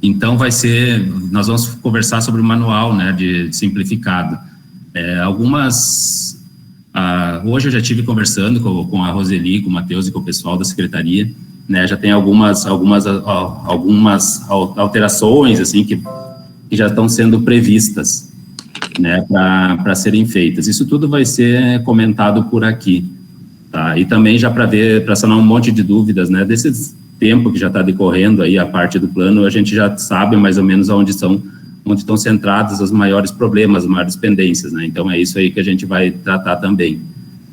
Então, nós vamos conversar sobre o manual, né, de simplificado. Hoje eu já estive conversando com a Roseli, com o Matheus e com o pessoal da secretaria, né, já tem algumas alterações, assim, que já estão sendo previstas, né, para serem feitas. Isso tudo vai ser comentado por aqui, tá? E também já para sanar um monte de dúvidas, né, desse tempo que já está decorrendo aí a parte do plano, a gente já sabe mais ou menos onde estão centrados os maiores problemas, as maiores pendências, né? Então é isso aí que a gente vai tratar também,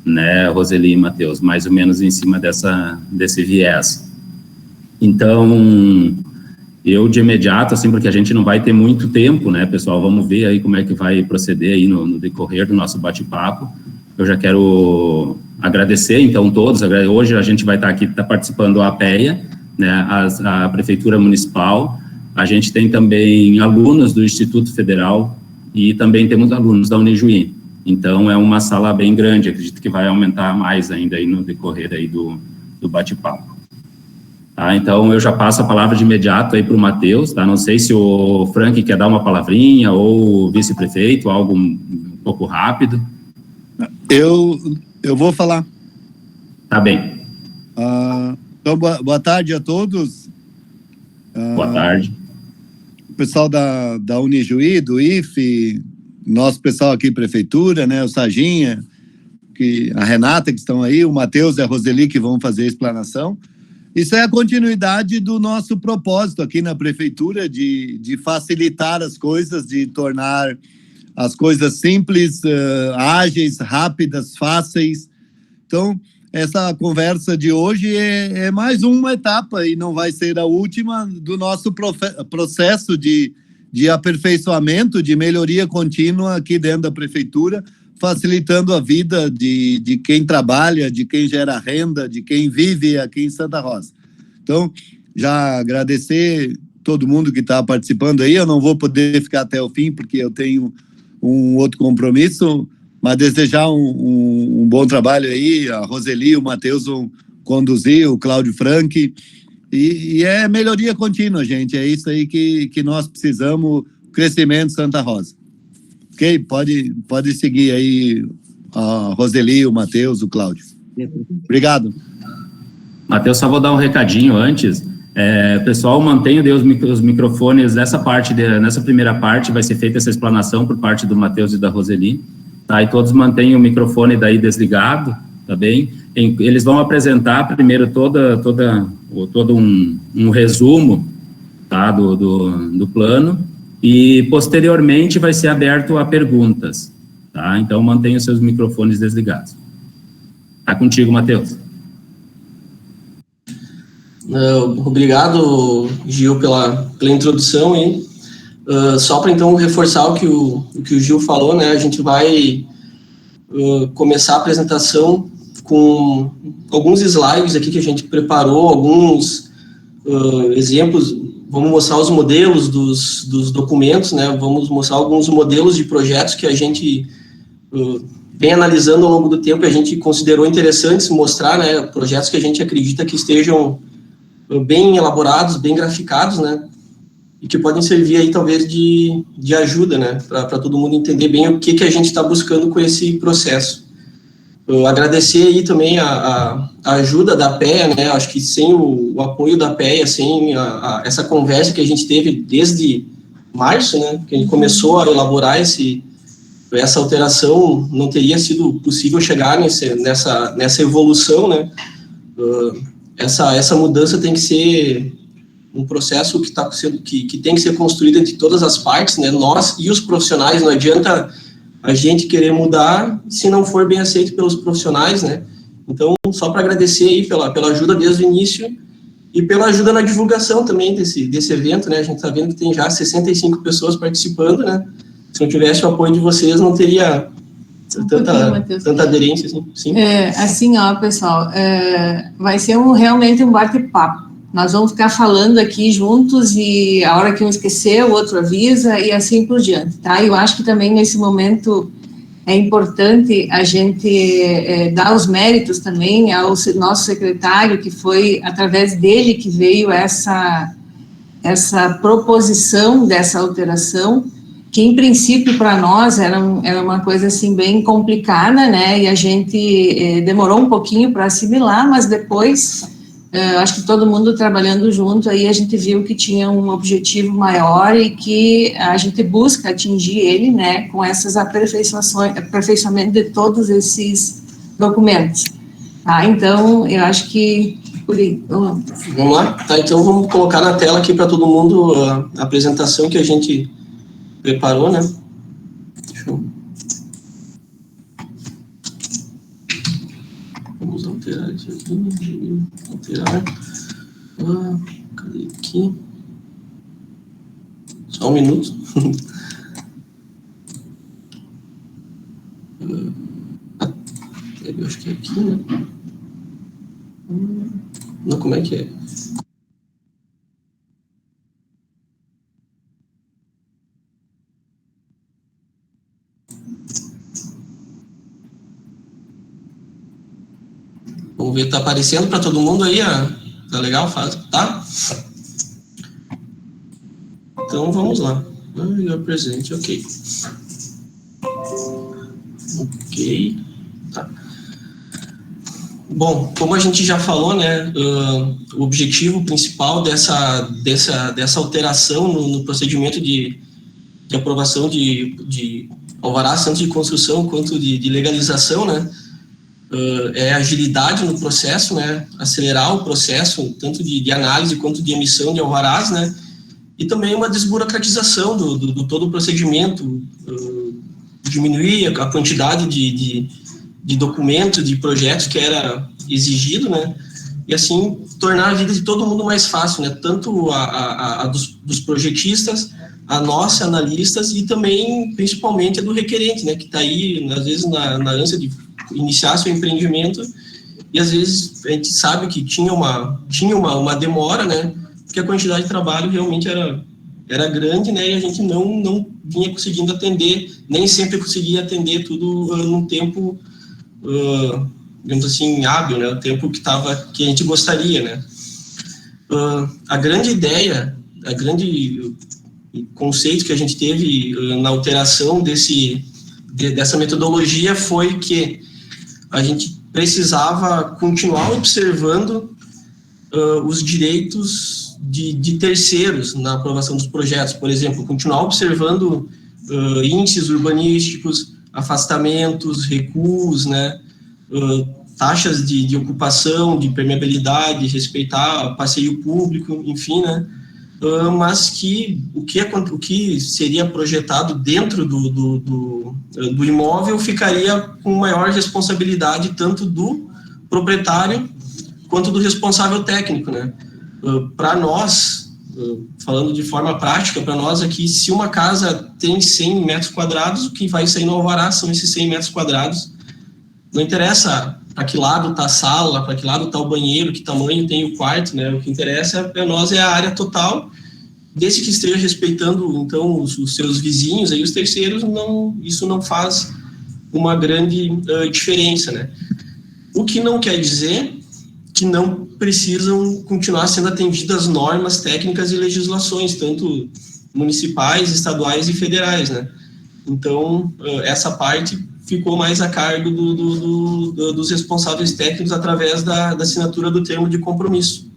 né, Roseli e Matheus, mais ou menos em cima desse viés. Então, eu de imediato, assim, porque a gente não vai ter muito tempo, né, pessoal, vamos ver aí como é que vai proceder aí no decorrer do nosso bate-papo. Eu já quero agradecer, então, todos. Hoje a gente vai estar aqui, participando a APEA, né, a Prefeitura Municipal. A gente tem também alunos do Instituto Federal e também temos alunos da Unijuí. Então, é uma sala bem grande, acredito que vai aumentar mais ainda aí no decorrer aí do bate-papo. Tá, então, eu já passo a palavra de imediato aí para o Matheus, tá? Não sei se o Frank quer dar uma palavrinha ou o vice-prefeito, algo um pouco rápido. Eu vou falar. Tá bem. Então, boa tarde a todos. Boa tarde. O pessoal da Unijuí, do IFE, nosso pessoal aqui, Prefeitura, né, o Saginha, a Renata, que estão aí, o Matheus e a Roseli, que vão fazer a explanação. Isso é a continuidade do nosso propósito aqui na Prefeitura, de facilitar as coisas, de tornar as coisas simples, ágeis, rápidas, fáceis. Então, essa conversa de hoje é mais uma etapa, e não vai ser a última, do nosso processo de aperfeiçoamento, de melhoria contínua aqui dentro da Prefeitura, facilitando a vida de quem trabalha, de quem gera renda, de quem vive aqui em Santa Rosa. Então, já agradecer todo mundo que está participando aí. Eu não vou poder ficar até o fim, porque eu tenho um outro compromisso, mas desejar um bom trabalho aí. A Roseli e o Matheus vão conduzir, o Cláudio Frank, e é melhoria contínua, gente. É isso aí que nós precisamos, crescimento Santa Rosa. Ok? Pode seguir aí a Roseli, o Matheus, o Cláudio. Obrigado. Matheus, só vou dar um recadinho antes. Pessoal, mantenha os microfones nessa primeira parte, vai ser feita essa explanação por parte do Matheus e da Roseli, tá? E todos mantenham o microfone daí desligado, tá bem? Eles vão apresentar primeiro todo um resumo, tá, do plano, e posteriormente vai ser aberto a perguntas, tá? Então, mantenha os seus microfones desligados. Tá contigo, Matheus. Obrigado, Gil, pela introdução aí. Só para então reforçar o que o Gil falou, né? A gente vai começar a apresentação com alguns slides aqui que a gente preparou, alguns exemplos. Vamos mostrar os modelos dos documentos, né? Vamos mostrar alguns modelos de projetos que a gente vem analisando ao longo do tempo e a gente considerou interessantes mostrar, né? Projetos que a gente acredita que estejam bem elaborados, bem graficados, né? E que podem servir aí, talvez, de ajuda, né? Para todo mundo entender bem o que a gente está buscando com esse processo. Eu agradecer aí também a ajuda da PEA, né? Acho que sem o apoio da PEA, sem essa conversa que a gente teve desde março, né? Que a gente começou a elaborar essa alteração, não teria sido possível chegar nessa evolução, né? Essa mudança tem que ser um processo que tem que ser construído entre todas as partes, né? Nós e os profissionais. Não adianta a gente querer mudar se não for bem aceito pelos profissionais, né? Então, só para agradecer aí pela ajuda desde o início e pela ajuda na divulgação também desse evento, né? A gente está vendo que tem já 65 pessoas participando, né? Se não tivesse o apoio de vocês, não teria tanta aderência, assim. Sim. Assim, ó, pessoal, vai ser realmente um bate-papo. Nós vamos ficar falando aqui juntos e a hora que um esquecer, o outro avisa e assim por diante, tá? Eu acho que também nesse momento é importante a gente dar os méritos também ao nosso secretário, que foi através dele que veio essa essa proposição dessa alteração, que em princípio para nós era uma coisa assim bem complicada, né, e a gente demorou um pouquinho para assimilar, mas depois, acho que todo mundo trabalhando junto, aí a gente viu que tinha um objetivo maior e que a gente busca atingir ele, né, com essas aperfeiçoamento de todos esses documentos. Tá, então, eu acho que por aí. Vamos lá? Tá, então vamos colocar na tela aqui para todo mundo a apresentação que a gente preparou, né? Deixa eu... Vamos alterar isso aqui. Alterar. Cadê aqui? Só um minuto. Eu acho que é aqui, né? Não, como é que é? Vamos ver, tá aparecendo para todo mundo aí? Tá legal? Tá? Então vamos lá. Your present, ok. Ok. Tá. Bom, como a gente já falou, né, o objetivo principal dessa alteração no procedimento de aprovação de alvarás, tanto de construção quanto de legalização, né, é agilidade no processo, né, acelerar o processo, tanto de análise quanto de emissão de alvarás, né, e também uma desburocratização do todo o procedimento, diminuir a quantidade de documentos, de projetos que era exigido, né, e assim tornar a vida de todo mundo mais fácil, né, tanto a dos projetistas, a nossa, analistas, e também, principalmente, a do requerente, né, que está aí, às vezes, na ânsia de iniciar seu empreendimento, e às vezes a gente sabe que tinha uma demora, né, porque a quantidade de trabalho realmente era grande, né, e a gente não vinha conseguindo atender, nem sempre conseguia atender tudo num tempo, digamos assim, hábil, né, o tempo que a gente gostaria, né. A grande ideia, conceito que a gente teve na alteração dessa metodologia foi que a gente precisava continuar observando os direitos de terceiros na aprovação dos projetos, por exemplo, continuar observando índices urbanísticos, afastamentos, recuos, né, taxas de ocupação, de permeabilidade, respeitar passeio público, enfim, né, mas que o que seria projetado dentro do imóvel ficaria com maior responsabilidade tanto do proprietário quanto do responsável técnico, né? Para nós, falando de forma prática, para nós aqui, se uma casa tem 100 metros quadrados, o que vai sair no alvará são esses 100 metros quadrados. Não interessa para que lado está a sala, para que lado está o banheiro, que tamanho tem o quarto, né? O que interessa para nós é a área total, desde que esteja respeitando, então, os seus vizinhos, aí os terceiros, isso não faz uma grande diferença, né? O que não quer dizer que não precisam continuar sendo atendidas normas técnicas e legislações, tanto municipais, estaduais e federais, né? Então, essa parte ficou mais a cargo dos responsáveis técnicos através da assinatura do termo de compromisso.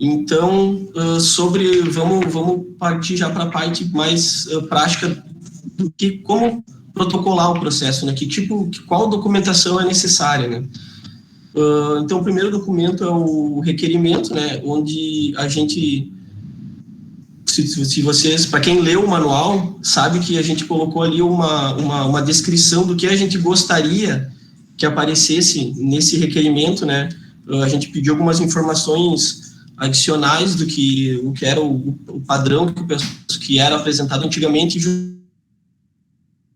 Então, vamos partir já para a parte mais prática do que como protocolar o processo, né? Qual documentação é necessária, né? Então, o primeiro documento é o requerimento, né? Onde a gente, se vocês, para quem leu o manual, sabe que a gente colocou ali uma descrição do que a gente gostaria que aparecesse nesse requerimento, né? A gente pediu algumas informações adicionais do que era o padrão que era apresentado antigamente,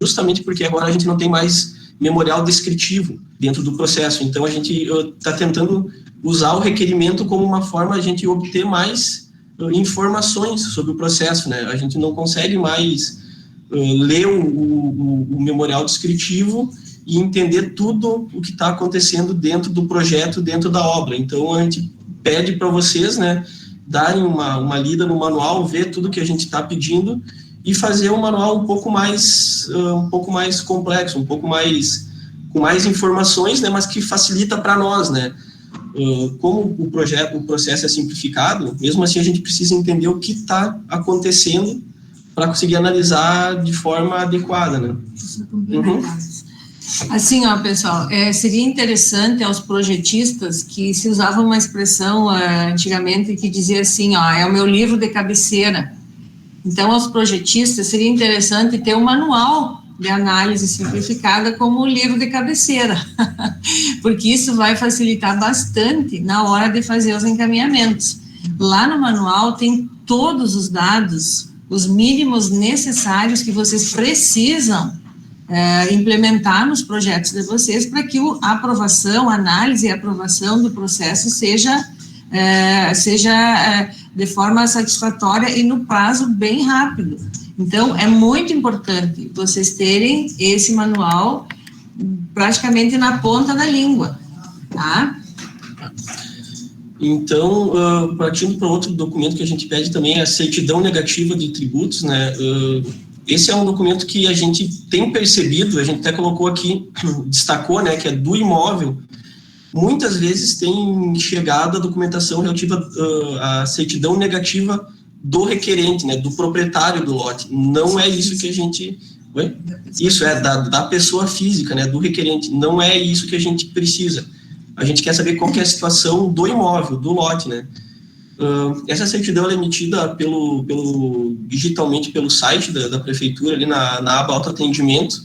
justamente porque agora a gente não tem mais memorial descritivo dentro do processo. Então, a gente está tentando usar o requerimento como uma forma de a gente obter mais informações sobre o processo, né? A gente não consegue mais ler o memorial descritivo e entender tudo o que está acontecendo dentro do projeto, dentro da obra. Então, a gente pede para vocês, né, darem uma lida no manual, ver tudo que a gente está pedindo e fazer um manual um pouco mais complexo, um pouco mais com mais informações, né, mas que facilita para nós, né. Como o processo é simplificado, mesmo assim a gente precisa entender o que está acontecendo para conseguir analisar de forma adequada, né. Uhum. Assim, ó, pessoal, seria interessante aos projetistas que se usava uma expressão antigamente que dizia assim, ó, é o meu livro de cabeceira. Então, aos projetistas seria interessante ter um manual de análise simplificada como o livro de cabeceira, porque isso vai facilitar bastante na hora de fazer os encaminhamentos. Lá no manual tem todos os dados, os mínimos necessários que vocês precisam implementar nos projetos de vocês para que a aprovação, a análise e a aprovação do processo seja de forma satisfatória e no prazo bem rápido. Então, é muito importante vocês terem esse manual praticamente na ponta da língua, tá? Então, partindo para outro documento que a gente pede também, é a certidão negativa de tributos, né? Esse é um documento que a gente tem percebido, a gente até colocou aqui, destacou, né, que é do imóvel. Muitas vezes tem chegado a documentação relativa à certidão negativa do requerente, né, do proprietário do lote. Não é isso que a gente... Oi? Isso é da pessoa física, né, do requerente. Não é isso que a gente precisa. A gente quer saber qual que é a situação do imóvel, do lote, né. Essa certidão ela é emitida digitalmente pelo site da prefeitura, ali na aba autoatendimento,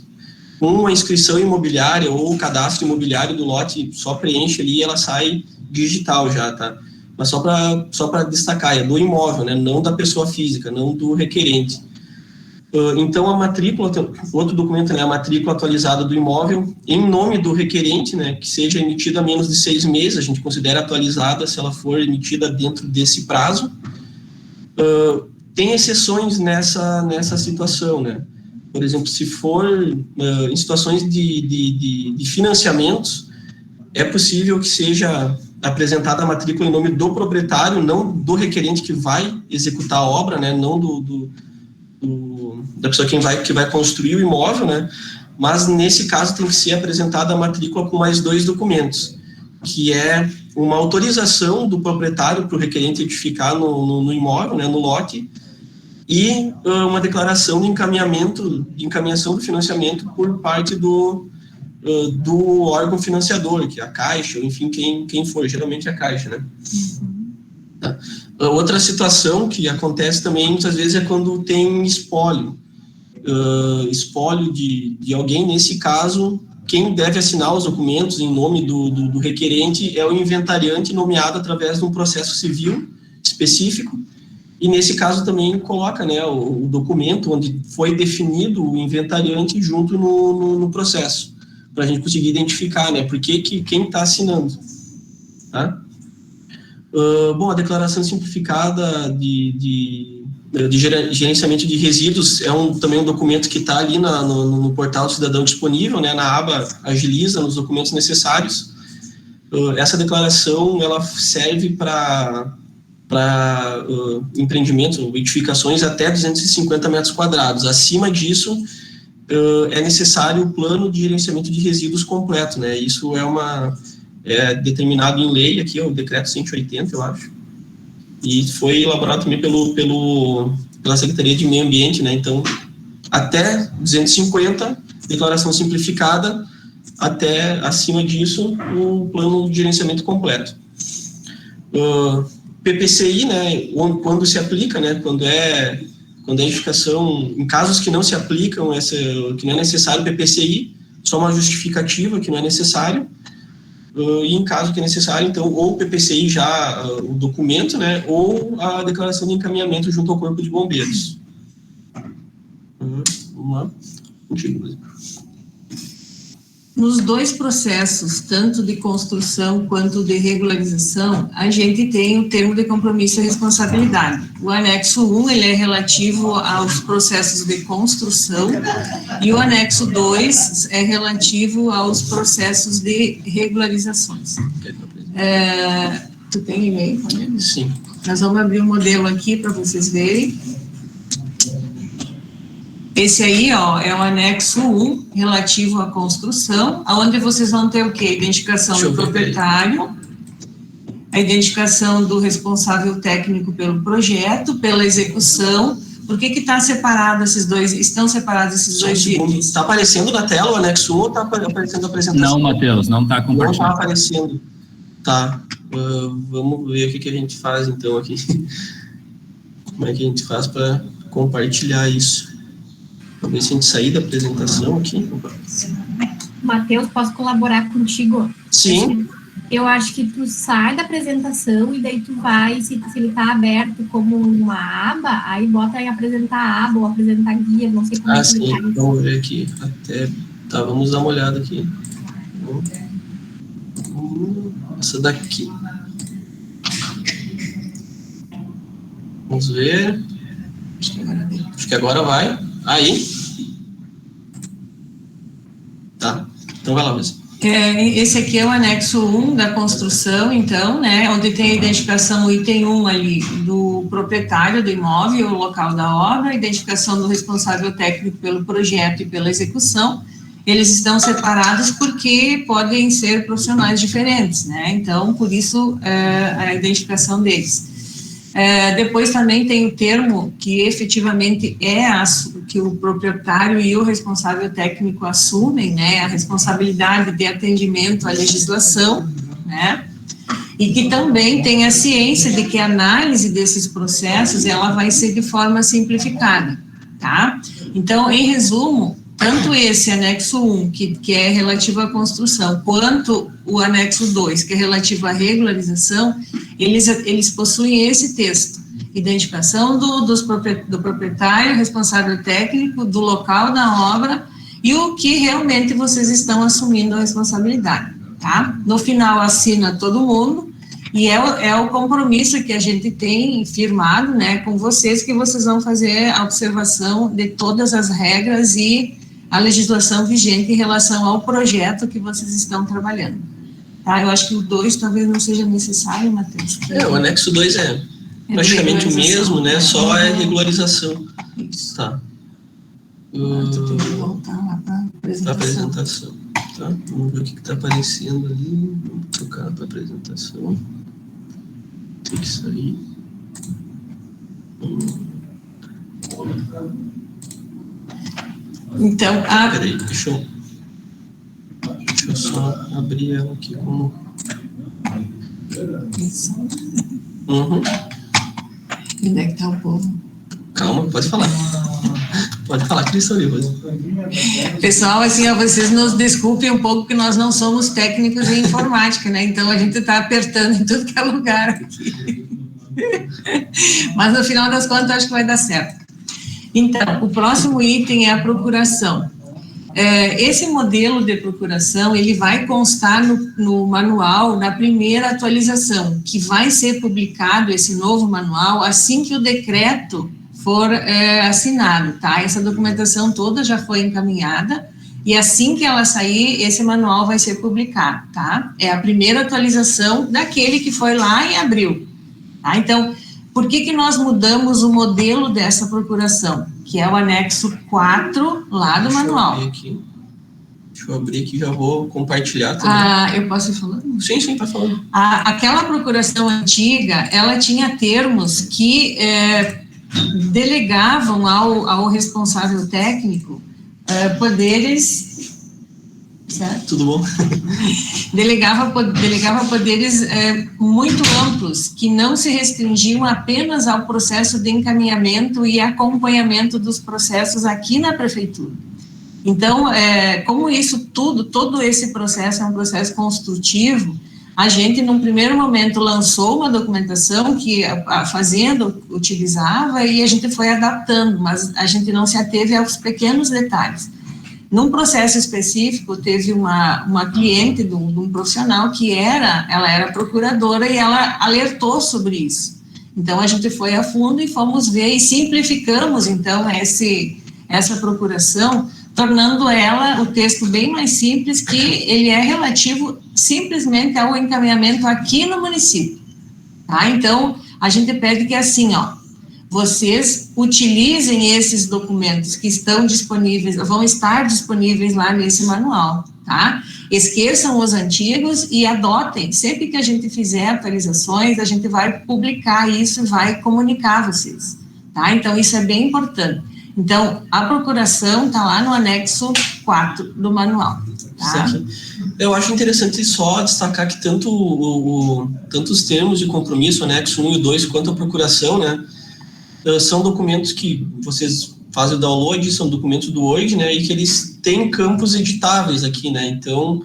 com a inscrição imobiliária ou o cadastro imobiliário do lote, só preenche ali e ela sai digital já, tá? Mas só para destacar, é do imóvel, né? Não da pessoa física, não do requerente. Então, a matrícula, outro documento, né? A matrícula atualizada do imóvel, em nome do requerente, né? Que seja emitida há menos de 6 meses, a gente considera atualizada se ela for emitida dentro desse prazo. Tem exceções nessa situação, né? Por exemplo, se for em situações de financiamentos, é possível que seja apresentada a matrícula em nome do proprietário, não do requerente que vai executar a obra, né? Não da pessoa que vai construir o imóvel, né? Mas nesse caso tem que ser apresentada a matrícula com mais 2 documentos, que é uma autorização do proprietário para o requerente edificar no imóvel, né? No lote, e uma declaração de encaminhação do financiamento por parte do órgão financiador, que é a Caixa, ou enfim, quem for, geralmente é a Caixa, né? Tá. Outra situação que acontece também, muitas vezes, é quando tem espólio. Espólio de alguém, nesse caso, quem deve assinar os documentos em nome do requerente é o inventariante nomeado através de um processo civil específico, e nesse caso também coloca, né, o documento onde foi definido o inventariante junto no processo, para a gente conseguir identificar, né, quem está assinando, tá? Bom, a declaração simplificada de gerenciamento de resíduos é também um documento que está ali no portal do cidadão disponível, né, na aba Agiliza, nos documentos necessários. Essa declaração ela serve para empreendimentos ou edificações até 250 metros quadrados. Acima disso, é necessário o plano de gerenciamento de resíduos completo, né? Isso é determinado em lei, aqui é o decreto 180, eu acho, e foi elaborado também pela Secretaria de Meio Ambiente, né? Então, até 250, declaração simplificada, até acima disso, o plano de gerenciamento completo. PPCI, né, quando se aplica, né, quando é edificação, em casos que não se aplicam, que não é necessário PPCI, só uma justificativa que não é necessário, e em caso que é necessário, então, ou o PPCI já, o documento, né, ou a declaração de encaminhamento junto ao Corpo de Bombeiros. Vamos lá. Contigo, nos dois processos, tanto de construção quanto de regularização, a gente tem o termo de compromisso e responsabilidade. O anexo 1, ele é relativo aos processos de construção, e o anexo 2 é relativo aos processos de regularizações. Tu tem e-mail? Sim. Nós vamos abrir um modelo aqui para vocês verem. Esse aí, ó, é o anexo 1, relativo à construção, onde vocês vão ter o quê? A identificação do proprietário, a identificação do responsável técnico pelo projeto, pela execução. Por que está separado esses dois, estão separados esses dois itens? Está aparecendo na tela o anexo 1 ou está aparecendo a apresentação? Não, Matheus, não está compartilhando. Não está aparecendo. Tá, vamos ver o que a gente faz então aqui. Como é que a gente faz para compartilhar isso? Vamos ver se a gente sair da apresentação aqui. Matheus, posso colaborar contigo? Sim. Eu acho que tu sai da apresentação e daí tu vai, se ele está aberto como uma aba, aí bota em apresentar aba ou apresentar guia, não sei como é que sim, ele faz. vamos ver aqui. Tá, vamos dar uma olhada aqui. Essa daqui. Vamos ver. Acho que agora vai. Aí. Tá. Então vai lá, Luiz. Esse aqui é o anexo 1 da construção, então, né, onde tem a identificação, o item 1 ali, do proprietário do imóvel, o local da obra, a identificação do responsável técnico pelo projeto e pela execução. Eles estão separados porque podem ser profissionais diferentes, né, então, por isso, a identificação deles. Depois também tem o termo que efetivamente que o proprietário e o responsável técnico assumem, né, a responsabilidade de atendimento à legislação, né, e que também tem a ciência de que a análise desses processos, ela vai ser de forma simplificada, tá? Então, em resumo, tanto esse anexo 1, que é relativo à construção, quanto o anexo 2, que é relativo à regularização, eles possuem esse texto: identificação do proprietário, responsável técnico, do local da obra e o que realmente vocês estão assumindo a responsabilidade, tá? No final, assina todo mundo e é o compromisso que a gente tem firmado, né, com vocês, que vocês vão fazer a observação de todas as regras e a legislação vigente em relação ao projeto que vocês estão trabalhando. Tá? Eu acho que o 2 talvez não seja necessário, Matheus. O anexo 2 é praticamente o mesmo, né? Só é regularização. Isso. Tá. Tu tem que voltar lá para a apresentação. Tá? Vamos ver o que está aparecendo ali. Vamos trocar para a apresentação. Tem que sair. Então, Peraí, deixa eu só abrir ela aqui como... Isso. Uhum. Onde é que está o povo? Calma, pode falar. Pode falar, que eles estão ali. Pessoal, assim, vocês nos desculpem um pouco que nós não somos técnicos em informática, né? Então, a gente está apertando em tudo que é lugar aqui. Mas, no final das contas, acho que vai dar certo. Então, o próximo item é a procuração. Esse modelo de procuração, ele vai constar no manual, na primeira atualização, que vai ser publicado, esse novo manual, assim que o decreto for assinado, tá? Essa documentação toda já foi encaminhada, e assim que ela sair, esse manual vai ser publicado, tá? É a primeira atualização daquele que foi lá em abril, tá? Então, por que nós mudamos o modelo dessa procuração? Que é o anexo 4 lá do manual. Deixa eu abrir aqui, já vou compartilhar também. Eu posso ir falando? Sim, tá falando. Aquela procuração antiga, ela tinha termos que delegavam ao responsável técnico poderes... Certo? Tudo bom? Delegava poderes muito amplos, que não se restringiam apenas ao processo de encaminhamento e acompanhamento dos processos aqui na prefeitura. Então, como isso todo esse processo é um processo construtivo, a gente, num primeiro momento, lançou uma documentação que a Fazenda utilizava e a gente foi adaptando, mas a gente não se ateve aos pequenos detalhes. Num processo específico, teve uma cliente de um profissional que ela era procuradora e ela alertou sobre isso. Então, a gente foi a fundo e fomos ver e simplificamos, então, essa procuração, tornando o texto bem mais simples, que ele é relativo simplesmente ao encaminhamento aqui no município. Tá? Então, a gente pede que assim, vocês utilizem esses documentos que estão disponíveis, vão estar disponíveis lá nesse manual, tá? Esqueçam os antigos e adotem. Sempre que a gente fizer atualizações, a gente vai publicar isso e vai comunicar a vocês, tá? Então, isso é bem importante. Então, a procuração está lá no anexo 4 do manual, tá? Eu acho interessante só destacar que tanto os termos de compromisso, anexo 1 e 2, quanto a procuração, né, são documentos que vocês fazem o download, são documentos do Word, né, e que eles têm campos editáveis aqui, né, então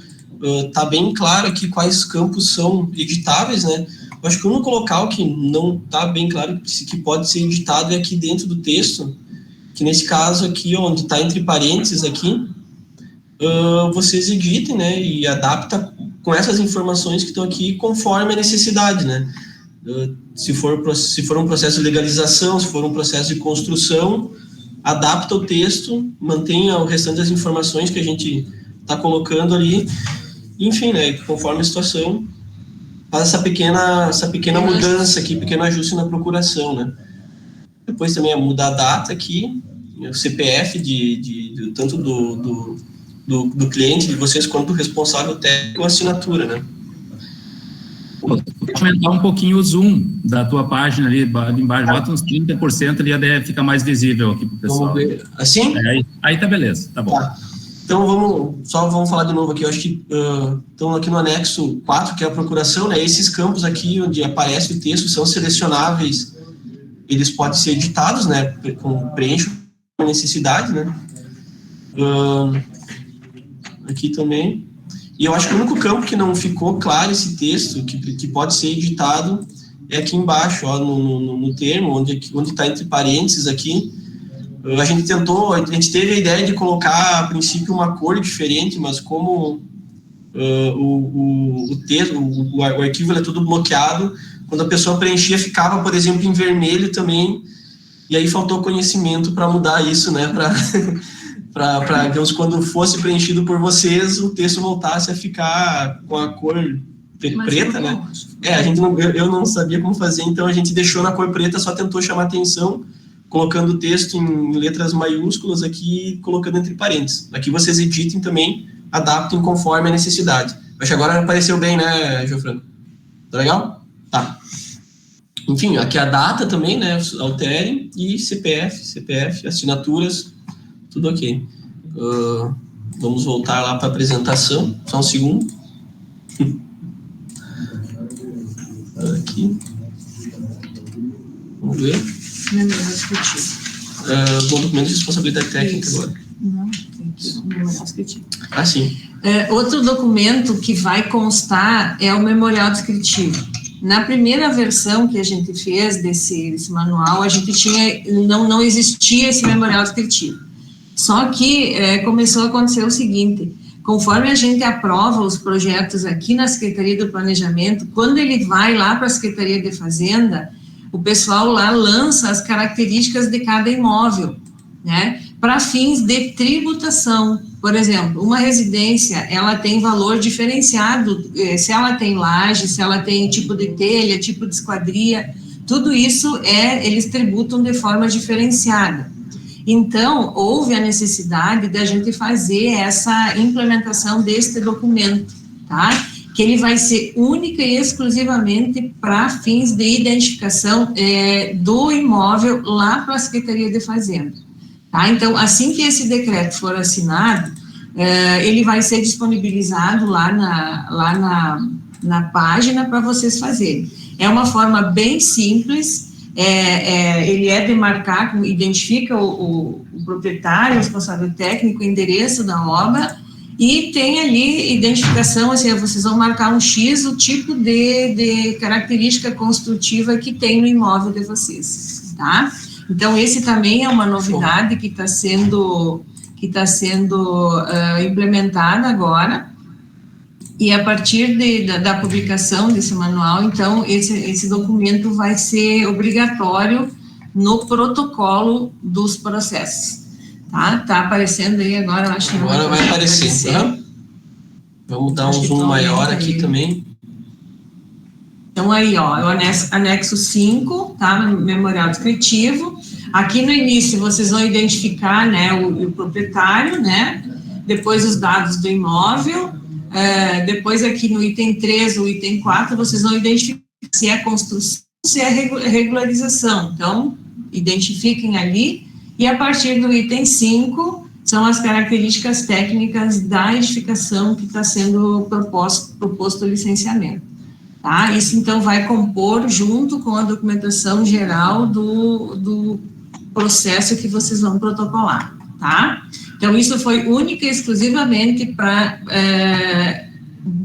tá bem claro aqui quais campos são editáveis, né. Eu acho que o único local que não tá bem claro que pode ser editado é aqui dentro do texto, que nesse caso aqui, onde está entre parênteses aqui, vocês editem, né, e adapta com essas informações que estão aqui conforme a necessidade, né. Se for um processo de legalização, se for um processo de construção, adapta o texto, mantenha o restante das informações que a gente está colocando ali, enfim, né, conforme a situação, faz essa pequena mudança aqui, pequeno ajuste na procuração, né. Depois também é mudar a data aqui, o CPF tanto do cliente, de vocês, quanto do responsável técnico, a assinatura, né. Vou aumentar um pouquinho o zoom da tua página ali embaixo, bota uns 30% ali, daí fica mais visível aqui pro pessoal. Vamos ver. Assim? Aí tá beleza, tá bom. Tá. Então vamos falar de novo aqui, eu acho que estão aqui no anexo 4, que é a procuração, né, esses campos aqui onde aparece o texto são selecionáveis, eles podem ser editados, né, preenche a necessidade, né, aqui também. E eu acho que o único campo que não ficou claro esse texto, que pode ser editado, é aqui embaixo, no termo, onde está entre parênteses aqui. A gente teve a ideia de colocar, a princípio, uma cor diferente, mas como o texto, o arquivo é todo bloqueado, quando a pessoa preenchia, ficava, por exemplo, em vermelho também, e aí faltou conhecimento para mudar isso, né, para digamos, quando fosse preenchido por vocês, o texto voltasse a ficar com a cor preta, né? Eu não sabia como fazer, então a gente deixou na cor preta, só tentou chamar atenção, colocando o texto em letras maiúsculas aqui, colocando entre parênteses. Aqui vocês editem também, adaptem conforme a necessidade. Acho que agora apareceu bem, né, Geofrano? Tá legal? Tá. Enfim, aqui a data também, né, alterem, e CPF, assinaturas, tudo ok. Vamos voltar lá para a apresentação, só um segundo. Aqui. Vamos ver. Bom, documento de responsabilidade técnica agora. Não, tem que memorial descritivo. Ah, sim. Outro documento que vai constar é o memorial descritivo. Na primeira versão que a gente fez desse manual, a gente não existia esse memorial descritivo. Só que começou a acontecer o seguinte: conforme a gente aprova os projetos aqui na Secretaria do Planejamento, quando ele vai lá para a Secretaria de Fazenda, o pessoal lá lança as características de cada imóvel, né, para fins de tributação. Por exemplo, uma residência, ela tem valor diferenciado, se ela tem laje, se ela tem tipo de telha, tipo de esquadria, tudo isso eles tributam de forma diferenciada. Então, houve a necessidade da gente fazer essa implementação deste documento, tá? Que ele vai ser única e exclusivamente para fins de identificação do imóvel lá para a Secretaria de Fazenda, tá? Então, assim que esse decreto for assinado, ele vai ser disponibilizado lá na página para vocês fazerem. É uma forma bem simples. Ele é demarcar, identifica o proprietário, o responsável técnico, o endereço da obra, e tem ali identificação, assim, vocês vão marcar um X, o tipo de característica construtiva que tem no imóvel de vocês, tá? Então, esse também é uma novidade que está sendo que está sendo implementada agora, e a partir da publicação desse manual, então, esse documento vai ser obrigatório no protocolo dos processos, tá? Tá aparecendo aí agora, eu acho que agora vai aparecer. Tá? Vamos dar um zoom maior aqui também. Então, aí, ó, o anexo 5, tá? Memorial descritivo. Aqui no início, vocês vão identificar, né, o proprietário, né? Depois os dados do imóvel. Depois aqui no item 3, o item 4, vocês vão identificar se é construção, se é regularização. Então, identifiquem ali. E a partir do item 5, são as características técnicas da edificação que está sendo proposto o licenciamento. Tá? Isso, então, vai compor junto com a documentação geral do processo que vocês vão protocolar, tá? Então, isso foi única e exclusivamente para,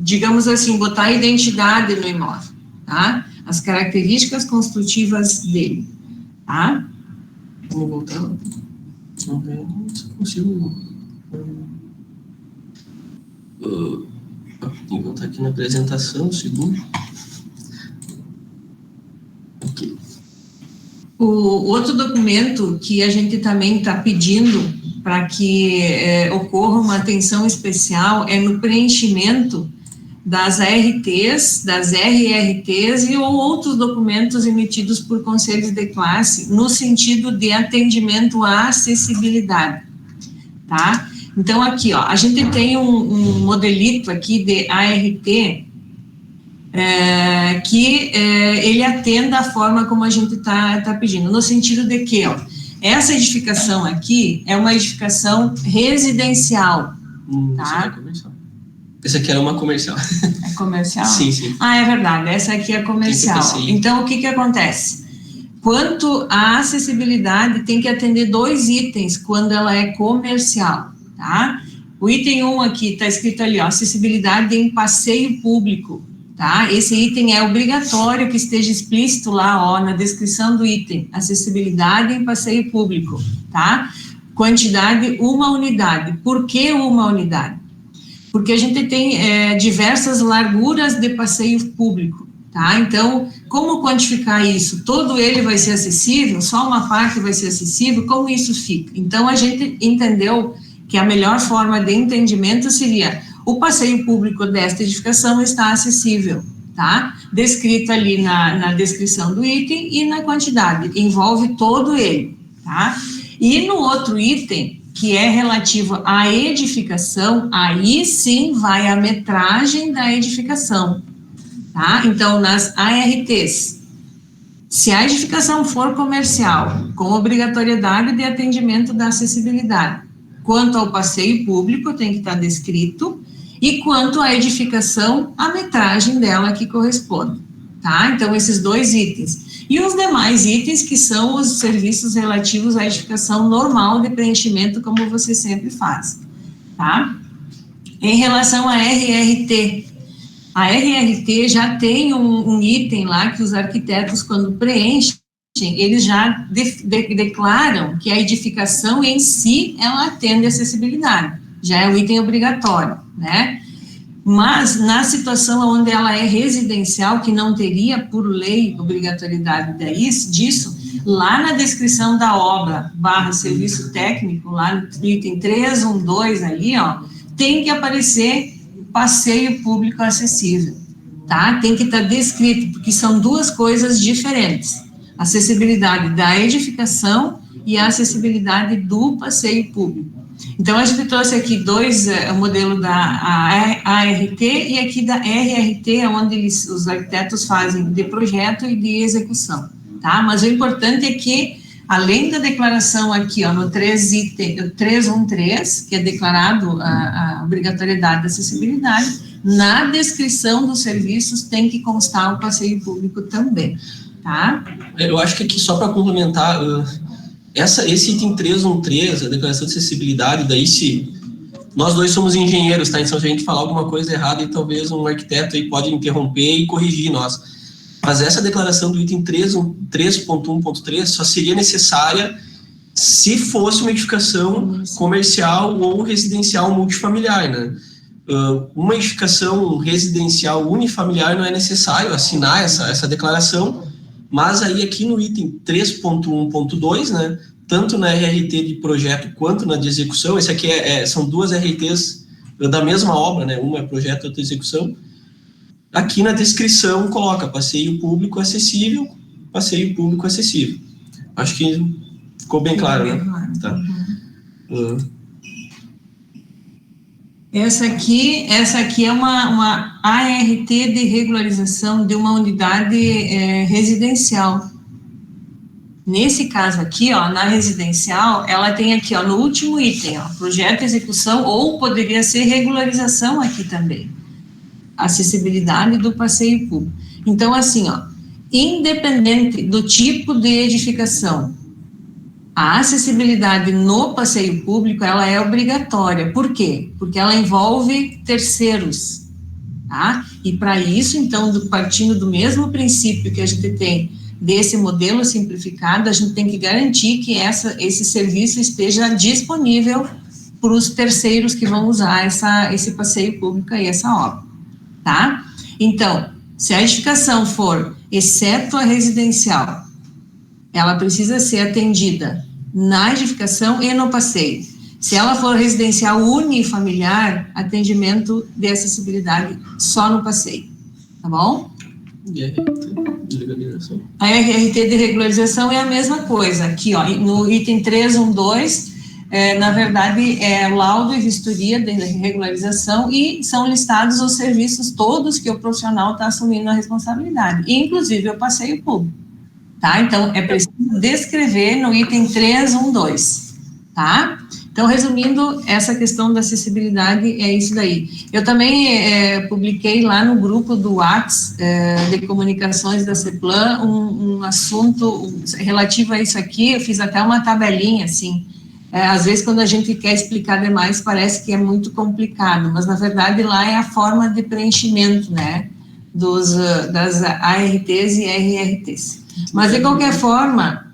digamos assim, botar a identidade no imóvel, tá? As características construtivas dele, tá? Vamos voltar. Vamos ver se eu consigo... Tem que voltar aqui na apresentação, um segundo. Aqui. O outro documento que a gente também está pedindo para que ocorra uma atenção especial é no preenchimento das ARTs, das RRTs e ou outros documentos emitidos por conselhos de classe no sentido de atendimento à acessibilidade, tá? Então, aqui, ó, a gente tem um modelito aqui de ART que ele atenda a forma como a gente tá pedindo, no sentido de que, ó, essa edificação aqui é uma edificação residencial, tá? Essa aqui era uma comercial. É comercial? Sim, sim. Ah, é verdade, essa aqui é comercial. Então, o que acontece? Quanto à acessibilidade, tem que atender 2 itens quando ela é comercial, tá? O item 1 aqui está escrito ali, ó, acessibilidade em passeio público, tá? Esse item é obrigatório que esteja explícito lá, ó, na descrição do item, acessibilidade em passeio público, tá? Quantidade, 1 unidade. Por que 1 unidade? Porque a gente tem diversas larguras de passeio público, tá? Então, como quantificar isso? Todo ele vai ser acessível? Só uma parte vai ser acessível? Como isso fica? Então, a gente entendeu que a melhor forma de entendimento seria o passeio público desta edificação está acessível, tá? Descrito ali na descrição do item e na quantidade, envolve todo ele, tá? E no outro item, que é relativo à edificação, aí sim vai a metragem da edificação, tá? Então, nas ARTs, se a edificação for comercial, com obrigatoriedade de atendimento da acessibilidade, quanto ao passeio público, tem que estar descrito, e quanto à edificação, a metragem dela que corresponde, tá? Então, esses 2 itens. E os demais itens, que são os serviços relativos à edificação normal de preenchimento, como você sempre faz, tá? Em relação à RRT, a RRT já tem um item lá que os arquitetos, quando preenchem, eles já declaram que a edificação em si, ela atende a acessibilidade, já é um item obrigatório, né? Mas, na situação onde ela é residencial, que não teria, por lei, obrigatoriedade disso, lá na descrição da obra, /serviço técnico, lá no item 312 ali, ó, tem que aparecer passeio público acessível, tá? Tem que estar descrito, porque são 2 coisas diferentes. Acessibilidade da edificação e a acessibilidade do passeio público. Então, a gente trouxe aqui 2, o modelo da ART e aqui da RRT, onde os arquitetos fazem de projeto e de execução, tá? Mas o importante é que, além da declaração aqui, ó, no 313, que é declarado a obrigatoriedade da acessibilidade, na descrição dos serviços tem que constar o passeio público também, tá? Eu acho que aqui, só para complementar, esse item 313, a declaração de acessibilidade, daí se nós 2 somos engenheiros, tá? Então, se a gente falar alguma coisa errada, e talvez um arquiteto aí pode interromper e corrigir nós. Mas essa declaração do item 3.1.3 só seria necessária se fosse uma edificação comercial ou residencial multifamiliar, né? Uma edificação residencial unifamiliar não é necessário assinar essa declaração, mas aí aqui no item 3.1.2, né, tanto na RRT de projeto quanto na de execução, esse aqui são duas RRTs da mesma obra, né, uma é projeto e outra é execução, aqui na descrição coloca passeio público acessível, passeio público acessível. Acho que ficou bem claro, né? Tá. Essa aqui é uma ART de regularização de uma unidade residencial. Nesse caso aqui, ó, na residencial, ela tem aqui, ó, no último item, ó, projeto, execução, ou poderia ser regularização aqui também. Acessibilidade do passeio público. Então, assim, ó, independente do tipo de edificação, a acessibilidade no passeio público, ela é obrigatória. Por quê? Porque ela envolve terceiros, tá? E para isso, então, partindo do mesmo princípio que a gente tem desse modelo simplificado, a gente tem que garantir que esse serviço esteja disponível para os terceiros que vão usar esse passeio público e essa obra, tá? Então, se a edificação for, exceto a residencial, ela precisa ser atendida na edificação e no passeio. Se ela for residencial unifamiliar, atendimento de acessibilidade só no passeio, tá bom? A RRT de regularização é a mesma coisa, aqui, ó, no item 3.1.2, na verdade, é laudo e vistoria de regularização e são listados os serviços todos que o profissional está assumindo a responsabilidade, inclusive o passeio público. Tá? Então, é preciso descrever no item 3.1.2, tá? Então, resumindo, essa questão da acessibilidade é isso daí. Eu também publiquei lá no grupo do WhatsApp de comunicações da CEPLAN um assunto relativo a isso aqui, eu fiz até uma tabelinha, assim. Às vezes, quando a gente quer explicar demais, parece que é muito complicado, mas, na verdade, lá é a forma de preenchimento, né, das ARTs e RRTs. Mas, de qualquer forma,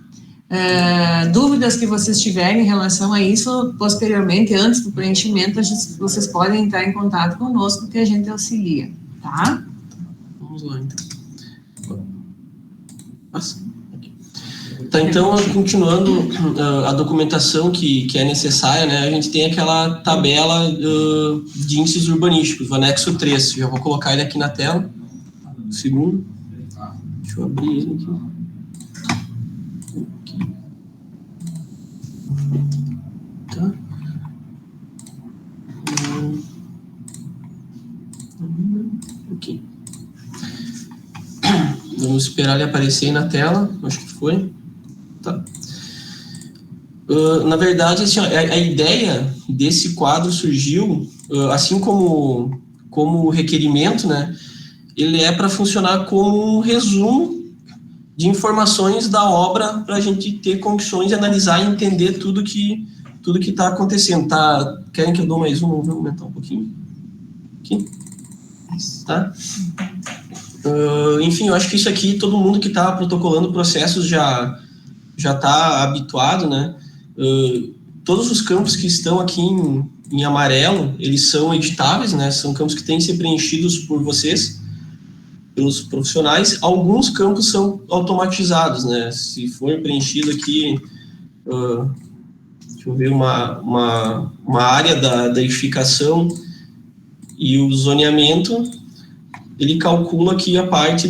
dúvidas que vocês tiverem em relação a isso, posteriormente, antes do preenchimento, vocês podem entrar em contato conosco, que a gente auxilia, tá? Vamos lá, então. Tá, então, continuando a documentação que é necessária, né, a gente tem aquela tabela de índices urbanísticos, o anexo 3, já vou colocar ele aqui na tela, um segundo. Deixa eu abrir ele aqui. Tá. Aqui. Vamos esperar ele aparecer aí na tela, acho que foi. Tá. Na verdade, assim, a ideia desse quadro surgiu, assim como o requerimento, né, ele é para funcionar como um resumo de informações da obra para a gente ter condições de analisar e entender tudo que está acontecendo. Tá? Querem que eu dou mais um? Vamos aumentar um pouquinho? Aqui. Tá? Enfim, eu acho que isso aqui, todo mundo que está protocolando processos já está habituado, né? Todos os campos que estão aqui em amarelo, eles são editáveis, né? São campos que têm que ser preenchidos por vocês, pelos profissionais. Alguns campos são automatizados, né? Se for preenchido aqui, deixa eu ver, uma área da edificação e o zoneamento, ele calcula aqui a parte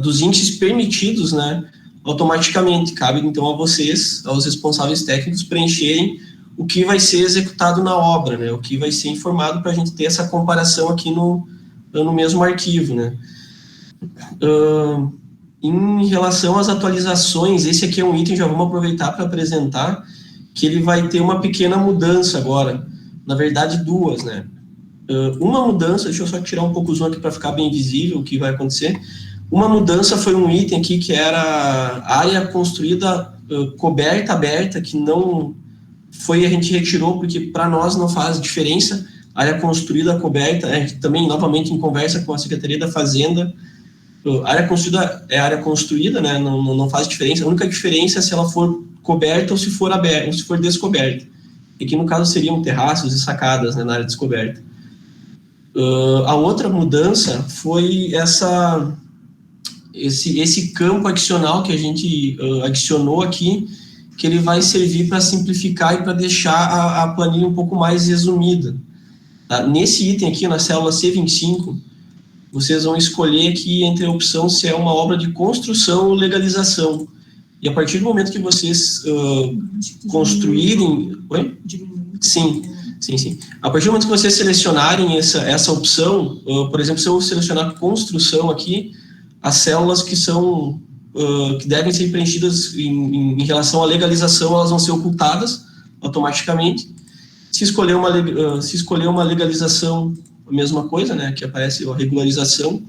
dos índices permitidos, né? Automaticamente. Cabe, então, a vocês, aos responsáveis técnicos, preencherem o que vai ser executado na obra, né? O que vai ser informado para a gente ter essa comparação aqui no mesmo arquivo, né? Em relação às atualizações, esse aqui é um item, já vamos aproveitar para apresentar, que ele vai ter uma pequena mudança agora, na verdade duas, né? Uma mudança, deixa eu só tirar um pouco o zoom aqui para ficar bem visível o que vai acontecer. Uma mudança foi um item aqui que era área construída coberta, aberta, que não foi, a gente retirou porque para nós não faz diferença, área construída, coberta, também novamente em conversa com a Secretaria da Fazenda, A área construída é área construída, né? Não faz diferença. A única diferença é se ela for coberta ou se for aberta, ou se for descoberta. E que no caso seriam terraços e sacadas, né, na área descoberta. A outra mudança foi esse campo adicional que a gente adicionou aqui, que ele vai servir para simplificar e para deixar a planilha um pouco mais resumida. Tá? Nesse item aqui, na célula C25, vocês vão escolher aqui entre a opção se é uma obra de construção ou legalização. E a partir do momento que vocês construírem... Oi? Sim. A partir do momento que vocês selecionarem essa opção, por exemplo, se eu selecionar construção aqui, as células que devem ser preenchidas em relação à legalização, elas vão ser ocultadas automaticamente. Se escolher uma legalização, a mesma coisa, né, que aparece a regularização,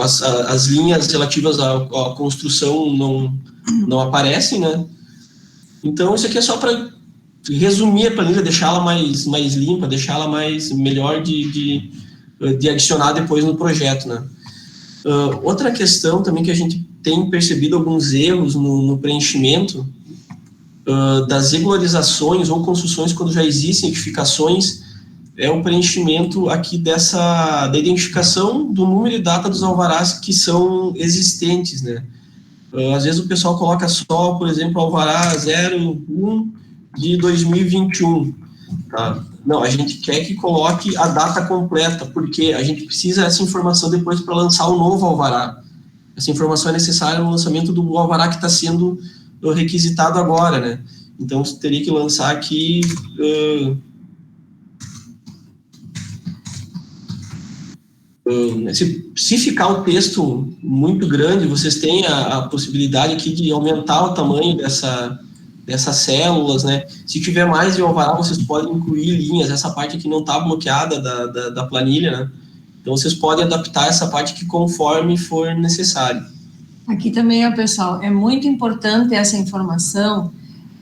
as linhas relativas à construção não aparecem, né? Então, isso aqui é só para resumir a planilha, deixá-la mais limpa, deixá-la melhor de adicionar depois no projeto, né? Outra questão também que a gente tem percebido alguns erros no preenchimento das regularizações ou construções quando já existem edificações, é o preenchimento aqui da identificação do número e data dos alvarás que são existentes, né? Às vezes o pessoal coloca só, por exemplo, alvará 01 de 2021, tá? Não, a gente quer que coloque a data completa, porque a gente precisa dessa informação depois para lançar um novo alvará. Essa informação é necessária no lançamento do alvará que está sendo requisitado agora, né? Então, você teria que lançar aqui... Se ficar o texto muito grande, vocês têm a possibilidade aqui de aumentar o tamanho dessas células, né? Se tiver mais de um alvará, vocês podem incluir linhas, essa parte aqui não está bloqueada da planilha, né? Então, vocês podem adaptar essa parte aqui conforme for necessário. Aqui também, pessoal, é muito importante essa informação,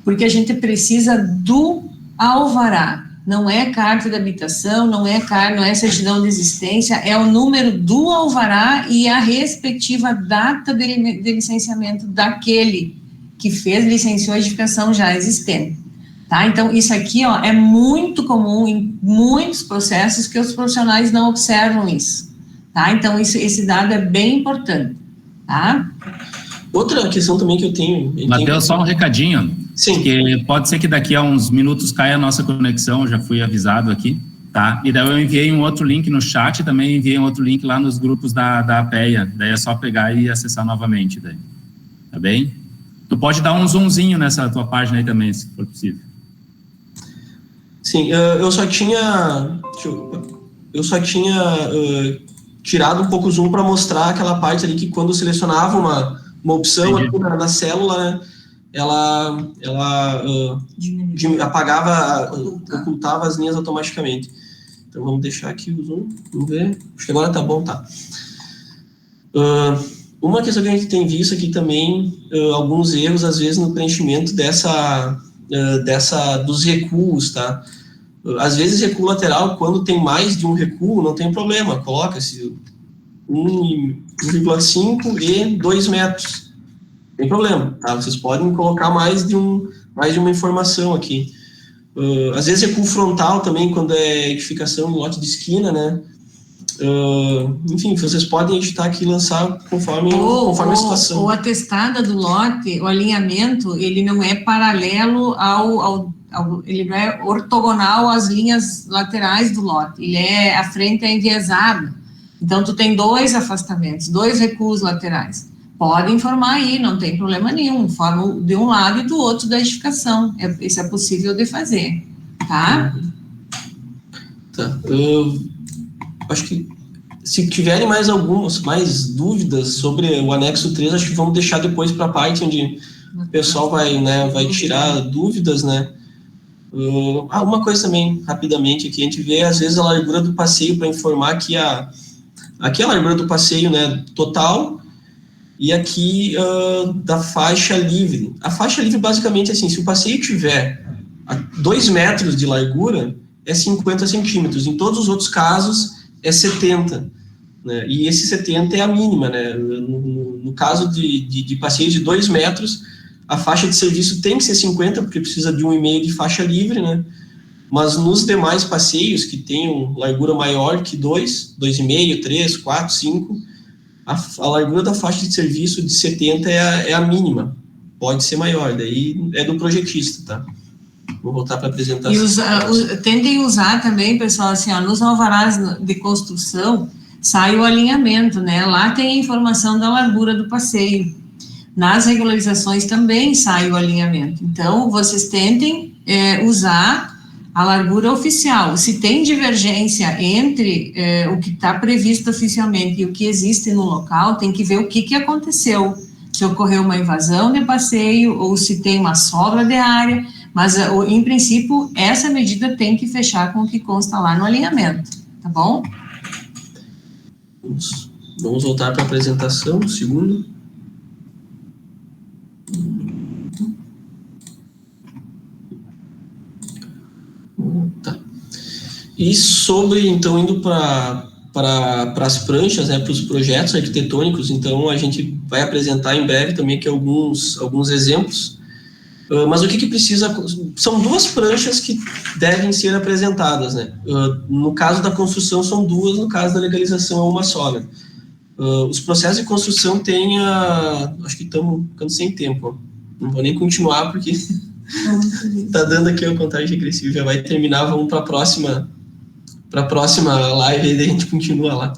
porque a gente precisa do alvará. Não é carta de habitação, não é certidão de existência, é o número do alvará e a respectiva data de licenciamento daquele que licenciou a edificação já existente, tá? Então, isso aqui, é muito comum em muitos processos que os profissionais não observam isso, tá? Então, esse dado é bem importante, tá? Outra questão também que eu tenho... Matheus, só um recadinho. Sim. Porque pode ser que daqui a uns minutos caia a nossa conexão, eu já fui avisado aqui, tá? E daí eu enviei um outro link no chat, também enviei um outro link lá nos grupos da APEA, daí é só pegar e acessar novamente, daí. Tá bem? Tu pode dar um zoomzinho nessa tua página aí também, se for possível. Sim, eu só tinha tirado um pouco o zoom para mostrar aquela parte ali que quando selecionava uma opção aqui na célula, né, ela apagava, ocultava as linhas automaticamente. Então, vamos deixar aqui o zoom, vamos ver. Acho que agora tá bom, tá. Uma questão que a gente tem visto aqui também, alguns erros, às vezes, no preenchimento dos recuos, tá? Às vezes, recuo lateral, quando tem mais de um recuo, não tem problema, coloca-se 1,5 e 2 metros. Tem problema, tá? Vocês podem colocar mais de uma informação aqui. Às vezes recuo frontal também, quando é edificação em lote de esquina, né? Enfim, vocês podem editar aqui e lançar conforme a situação. Ou a testada do lote, o alinhamento, ele não é paralelo ele não é ortogonal às linhas laterais do lote, a frente é enviesada. Então, tu tem 2 afastamentos, 2 recuos laterais. Pode informar aí, não tem problema nenhum, informa de um lado e do outro da edificação. Isso é possível de fazer, tá? Tá. Acho que se tiverem mais dúvidas sobre o anexo 3, acho que vamos deixar depois para a parte onde o pessoal vai tirar dúvidas, né? Uma coisa também, rapidamente, aqui, a gente vê, às vezes, a largura do passeio para informar que aqui a largura do passeio, né, total, e aqui da faixa livre. A faixa livre, basicamente, assim, se o passeio tiver 2 metros de largura, é 50 centímetros. Em todos os outros casos, é 70. né? E esse 70 é a mínima, né? No caso de passeios de 2 metros, a faixa de serviço tem que ser 50, porque precisa de 1,5 de faixa livre, né? Mas nos demais passeios que tenham largura maior que 2, 2,5, 3, 4, 5, a largura da faixa de serviço de 70 é a mínima. Pode ser maior, daí é do projetista, tá? Vou voltar para a apresentação. E tentem usar também, pessoal, assim, ó, nos alvarás de construção, sai o alinhamento, né? Lá tem a informação da largura do passeio. Nas regularizações também sai o alinhamento. Então, vocês tentem usar a largura oficial. Se tem divergência entre o que está previsto oficialmente e o que existe no local, tem que ver o que aconteceu. Se ocorreu uma invasão de passeio ou se tem uma sobra de área, mas, em princípio, essa medida tem que fechar com o que consta lá no alinhamento, tá bom? Vamos voltar para a apresentação, um segundo. Tá. E sobre, então, indo para as pranchas, né, para os projetos arquitetônicos, então a gente vai apresentar em breve também aqui alguns exemplos. Mas o que precisa... São 2 pranchas que devem ser apresentadas, né? No caso da construção são 2, no caso da legalização é uma só, né? Os processos de construção têm acho que estamos ficando sem tempo, ó. Não vou nem continuar porque está dando aqui a contagem regressiva, já vai terminar, vamos para a próxima live e daí a gente continua lá.